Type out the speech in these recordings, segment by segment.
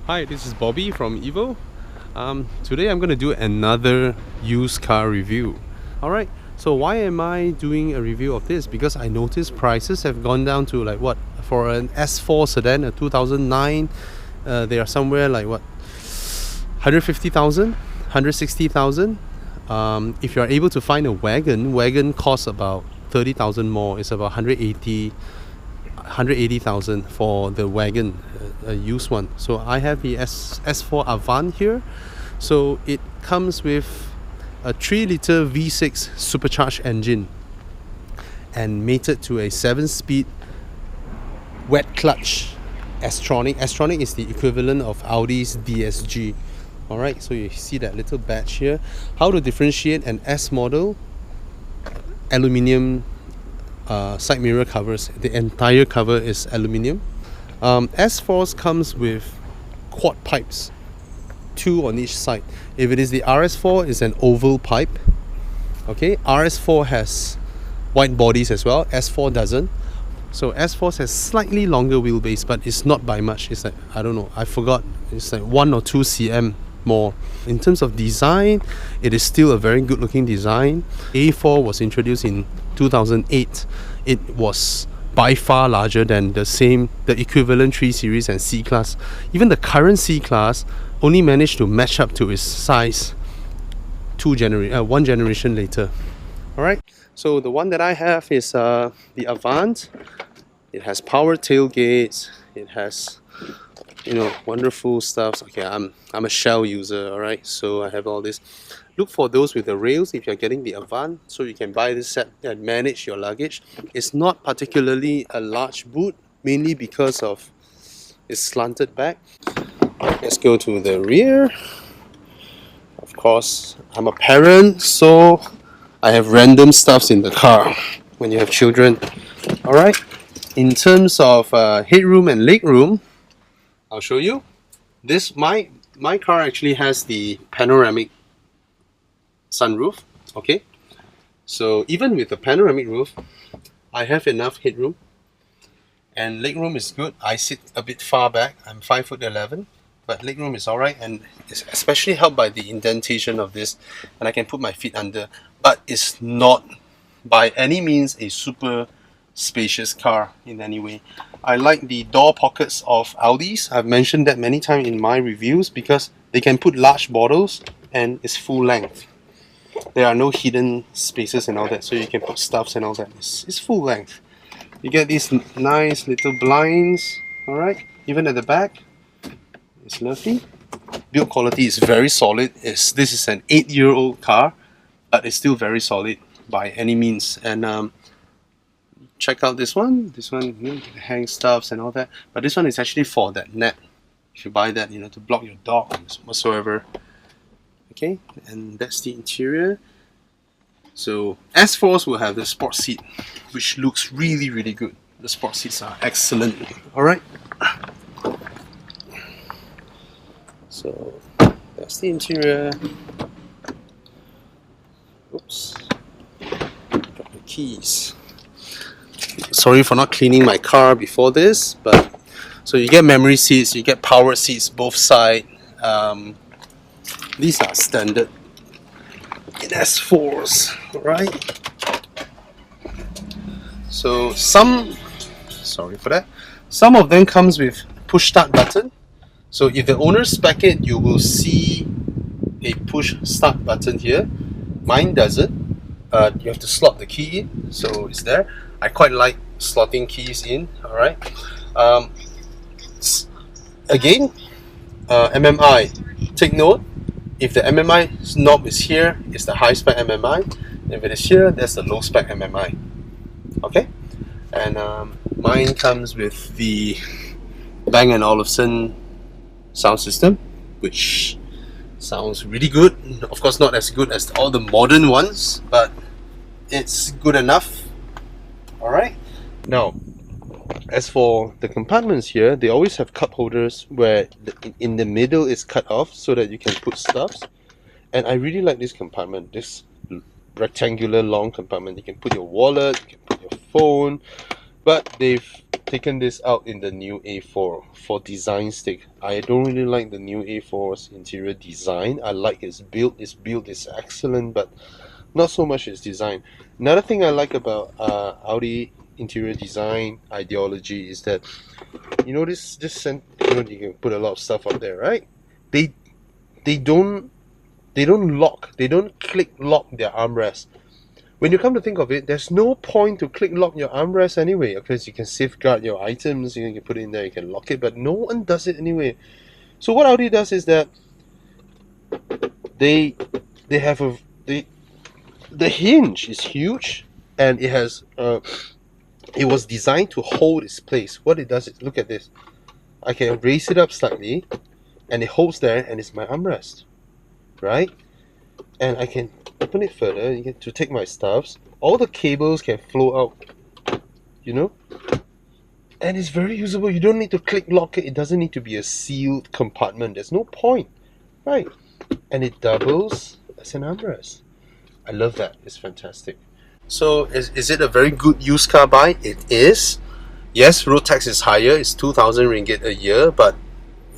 Hi, this is Bobby from Evo. Today I'm going to do another used car review. Alright, so why am I doing a review of this? Because I noticed prices have gone down to like what? For an S4 sedan, a 2009, they are somewhere like what? 150,000? 160,000? If you are able to find a wagon costs about 30,000 more. It's about 180,000 for the wagon, a used one. So I have the S4 Avant here. So it comes with a 3-liter V6 supercharged engine and mated to a 7-speed wet clutch S-tronic. S-tronic is the equivalent of Audi's DSG. Alright, so you see that little badge here. How to differentiate an S model? Aluminium side mirror covers. The entire cover is aluminium. S4s comes with quad pipes, 2 on each side. If it is the RS4, it's an oval pipe. Okay, RS4 has wide bodies as well. S4 doesn't. So S4s has slightly longer wheelbase, but it's not by much. It's like, I don't know, I forgot. It's like 1 or 2 cm more. In terms of design, it is still a very good looking design. A4 was introduced in 2008. It was by far larger than the equivalent 3 Series and C-Class. Even the current C-Class only managed to match up to its size one generation later. Alright, so the one that I have is the Avant. It has power tailgates. It has, wonderful stuff. Okay, I'm a Shell user, alright, so I have all this. Look for those with the rails if you're getting the Avant, so you can buy this set and manage your luggage. It's not particularly a large boot, mainly because of its slanted back. Let's go to the rear. Of course, I'm a parent, so I have random stuffs in the car when you have children. Alright, in terms of headroom and legroom, I'll show you. My car actually has the panoramic sunroof. Okay, so even with the panoramic roof, I have enough headroom, and legroom is good. I sit a bit far back. I'm 5'11", but legroom is alright, and it's especially helped by the indentation of this, and I can put my feet under. But it's not by any means a super spacious car in any way. I like the door pockets of Audis. I've mentioned that many times in my reviews because they can put large bottles and it's full length. There are no hidden spaces and all that, so you can put stuffs and all that. It's full length. You get these nice little blinds, alright? Even at the back, it's lovely. Build quality is very solid. This is an 8-year-old car, but it's still very solid by any means. And check out this one. This one, hang stuffs and all that. But this one is actually for that net. If you buy that, to block your dog whatsoever. Okay, and that's the interior. So S4s will have the sport seat, which looks really, really good. The sport seats are excellent. Alright. So that's the interior. Oops. Got the keys. Sorry for not cleaning my car before this, but so you get memory seats, you get power seats both sides. These are standard in S4s, right? So sorry for that, some of them comes with push start button. So if the owner spec it, you will see a push start button here. Mine doesn't. You have to slot the key in, so it's there. I quite like slotting keys in, alright. Again, MMI, take note. If the MMI knob is here, it's the high spec MMI. If it is here, that's the low spec MMI. Okay, and mine comes with the Bang & Olufsen sound system, which sounds really good. Of course, not as good as all the modern ones, but it's good enough. Alright, now as for the compartments here, they always have cup holders where in the middle is cut off so that you can put stuffs. And I really like this compartment, this rectangular long compartment. You can put your wallet, you can put your phone, but they've taken this out in the new A4 for design sake. I don't really like the new A4's interior design. I like its build. Its build is excellent, but not so much its design. Another thing I like about Audi interior design ideology is that, you know, this you know, you can put a lot of stuff up there, right? They don't lock. They don't click lock their armrest. When you come to think of it, there's no point to click lock your armrest anyway, because you can safeguard your items, you can put it in there, you can lock it, but no one does it anyway. So what Audi does is that they have the hinge is huge, and it has it was designed to hold its place. What it does is, look at this. I can raise it up slightly, and it holds there, and it's my armrest, right? And I can open it further to take my stuffs. All the cables can flow out, you know, and it's very usable. You don't need to click lock it. It doesn't need to be a sealed compartment. There's no point, right? And it doubles as an armrest. I love that. It's fantastic. So is it a very good used car buy? It is. Yes, road tax is higher. It's 2,000 ringgit a year, but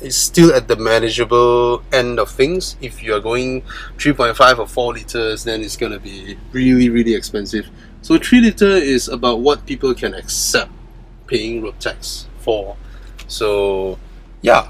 it's still at the manageable end of things. If you are going 3.5 or 4 liters, then it's going to be really, really expensive. So 3 liter is about what people can accept paying road tax for. So yeah,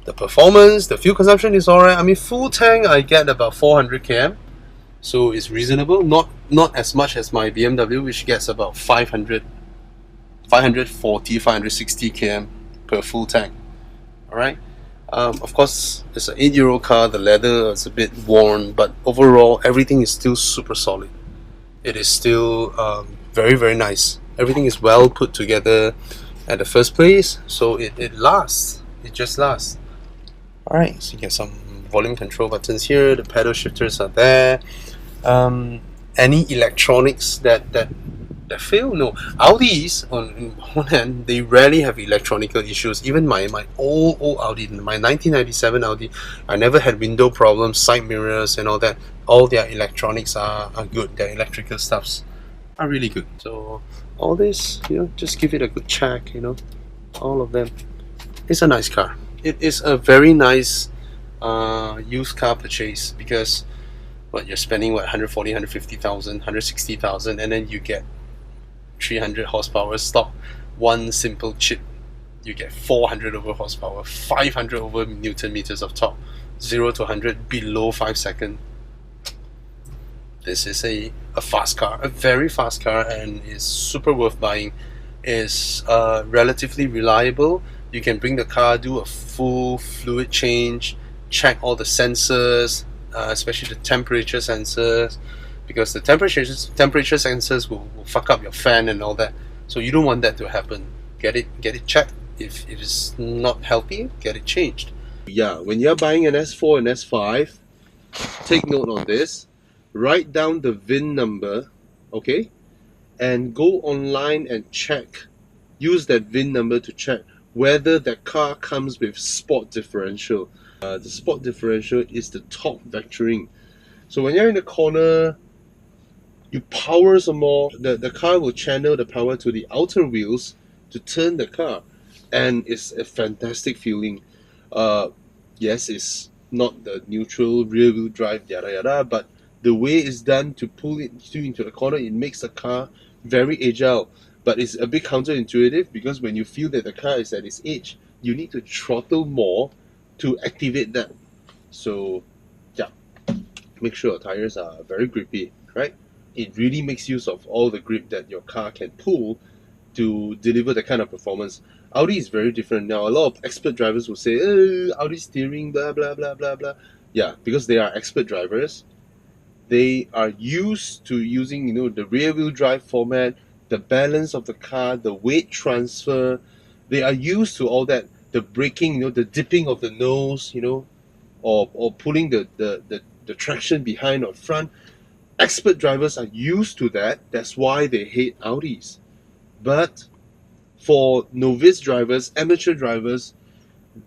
the performance, the fuel consumption is alright. I mean, full tank I get about 400 km, so it's reasonable. Not as much as my BMW, which gets about 540, 560 km per full tank. Alright, of course it's an 8-year-old car. The leather is a bit worn, but overall everything is still super solid. It is still very, very nice. Everything is well put together at the first place, so it lasts. It just lasts. Alright, so you get some volume control buttons here. The pedal shifters are there. Any electronics that fail? No. Audis, on one hand, they rarely have electronical issues. Even my old Audi, my 1997 Audi, I never had window problems, side mirrors and all that. All their electronics are good. Their electrical stuffs are really good. So all this, you know, just give it a good check, you know, all of them. It's a nice car. It is a very nice used car purchase, because you're spending 140, 150,000, 160,000, and then you get 300 horsepower stock, one simple chip. You get 400 over horsepower, 500 over Newton meters of torque, 0 to 100 below 5 seconds. This is a fast car, a very fast car, and is super worth buying. Is relatively reliable. You can bring the car, do a full fluid change, check all the sensors, especially the temperature sensors, because the temperature sensors will fuck up your fan and all that. So you don't want that to happen. Get it checked. If it's not healthy, get it changed. Yeah, when you're buying an S4 and S5, take note on this. Write down the VIN number, okay, and go online and check. Use that VIN number to check whether that car comes with sport differential. The sport differential is the torque vectoring. So when you're in the corner, you power some more, the car will channel the power to the outer wheels to turn the car, and it's a fantastic feeling. Yes, it's not the neutral rear wheel drive yada yada, but the way it's done to pull it into the corner, it makes the car very agile. But it's a bit counterintuitive, because when you feel that the car is at its edge, you need to throttle more to activate that. So yeah, make sure your tires are very grippy, right? It really makes use of all the grip that your car can pull to deliver the kind of performance. Audi is very different. Now, a lot of expert drivers will say, Audi steering, blah, blah, blah, blah, blah. Yeah, because they are expert drivers. They are used to using, you know, the rear wheel drive format, the balance of the car, the weight transfer. They are used to all that. The braking, you know, the dipping of the nose, you know, or pulling the traction behind or front. Expert drivers are used to that. That's why they hate Audis. But for novice drivers, amateur drivers,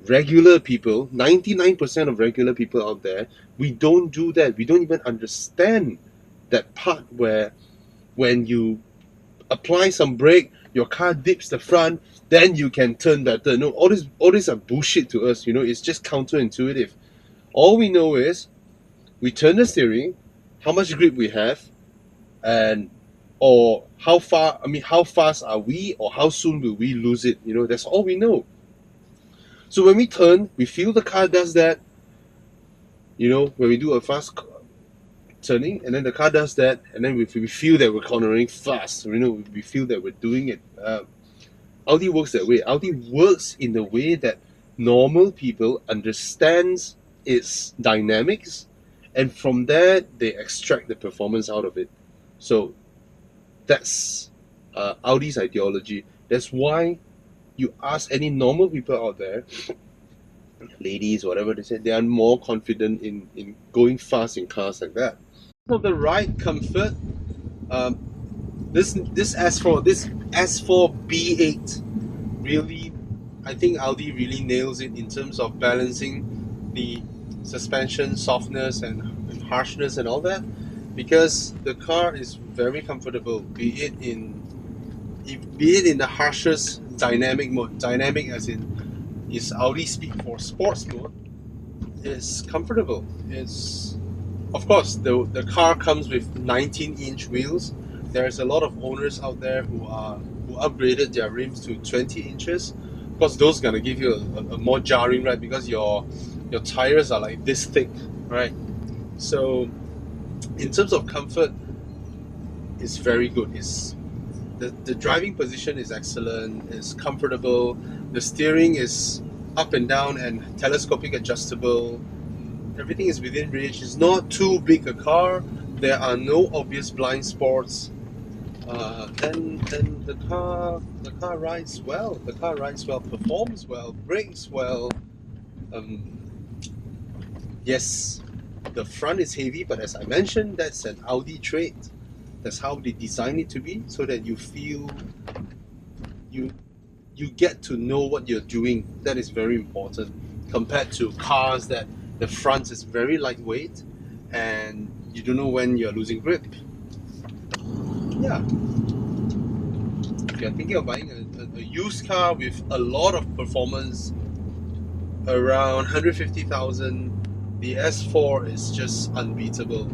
regular people, 99% of regular people out there, we don't do that. We don't even understand that part where when you apply some brake, your car dips the front, then you can turn better. No, all this are bullshit to us. It's just counterintuitive. All we know is we turn the steering, how much grip we have, and or how fast are we, or how soon will we lose it. That's all we know. So when we turn, we feel the car does that. When we do a fast turning, and then the car does that, and then we feel that we're cornering fast. We feel that we're doing it. Audi works that way. Audi works in the way that normal people understands its dynamics, and from there they extract the performance out of it. So that's Audi's ideology. That's why you ask any normal people out there, ladies, whatever they say, they are more confident in going fast in cars like that. So the ride comfort, this S4 B8 really, I think Audi really nails it in terms of balancing the suspension softness and harshness and all that, because the car is very comfortable, be it in the harshest dynamic mode. Dynamic as in is Audi speak for sports mode. It's comfortable. It's, of course, the car comes with 19-inch wheels. There's a lot of owners out there who upgraded their rims to 20 inches. Of course, those are gonna give you a more jarring ride because your tires are like this thick, right? So in terms of comfort, it's very good. The driving position is excellent. It's comfortable. The steering is up and down and telescopic adjustable. Everything is within reach. It's not too big a car. There are no obvious blind spots. Then the car rides well. The car rides well, performs well, brakes well. Yes, the front is heavy, but as I mentioned, that's an Audi trait. That's how they design it to be, so that you feel you get to know what you're doing. That is very important compared to cars that the front is very lightweight and you don't know when you're losing grip. Yeah. If you're thinking of buying a used car with a lot of performance, around 150,000, the S4 is just unbeatable.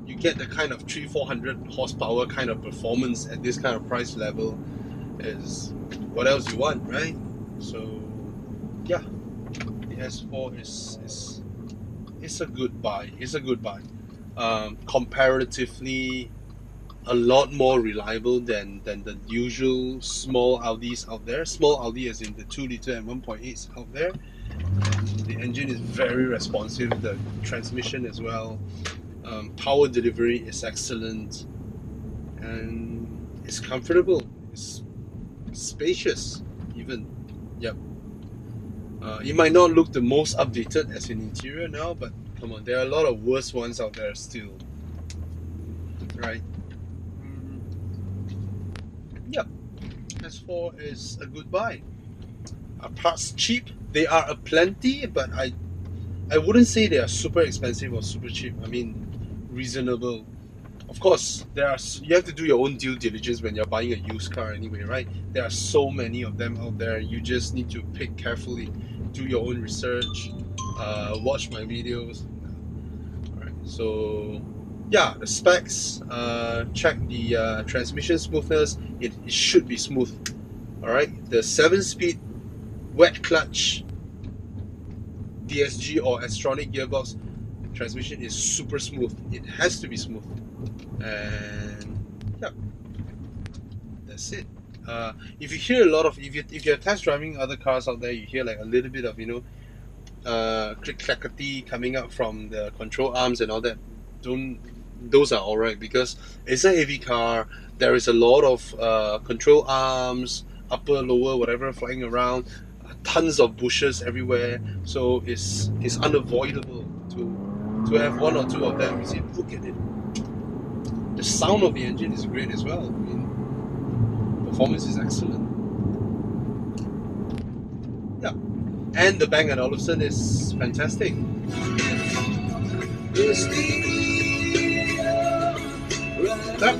You get the kind of 300-400 horsepower kind of performance at this kind of price level. Is what else you want, right? So yeah, the S4 is a good buy. It's a good buy. Comparatively a lot more reliable than the usual small Audis out there. Small Audi as in the 2-liter and 1.8s out there. And the engine is very responsive, the transmission as well. Power delivery is excellent, and it's comfortable. It's spacious even. Yep. It might not look the most updated as an interior now, but come on, there are a lot of worse ones out there still, right? Yep, S4 is a good buy. Are parts cheap? They are aplenty, but I wouldn't say they are super expensive or super cheap. I mean, reasonable. Of course, you have to do your own due diligence when you're buying a used car anyway, right? There are so many of them out there. You just need to pick carefully, do your own research, watch my videos. Alright, so yeah, the specs, check the transmission smoothness. It should be smooth. Alright, the 7-speed wet clutch DSG or S-tronic gearbox transmission is super smooth. It has to be smooth. And yeah, that's it. If you hear a lot of, if you're test driving other cars out there, you hear like a little bit of click clackety coming up from the control arms and all that. Those are alright, because it's a heavy car. There is a lot of control arms, upper, lower, whatever, flying around. Tons of bushes everywhere, so it's unavoidable to have one or two of them. You see, look at it. The sound of the engine is great as well. I mean, performance is excellent. Yeah, and the Bang & Olufsen is fantastic. Yeah.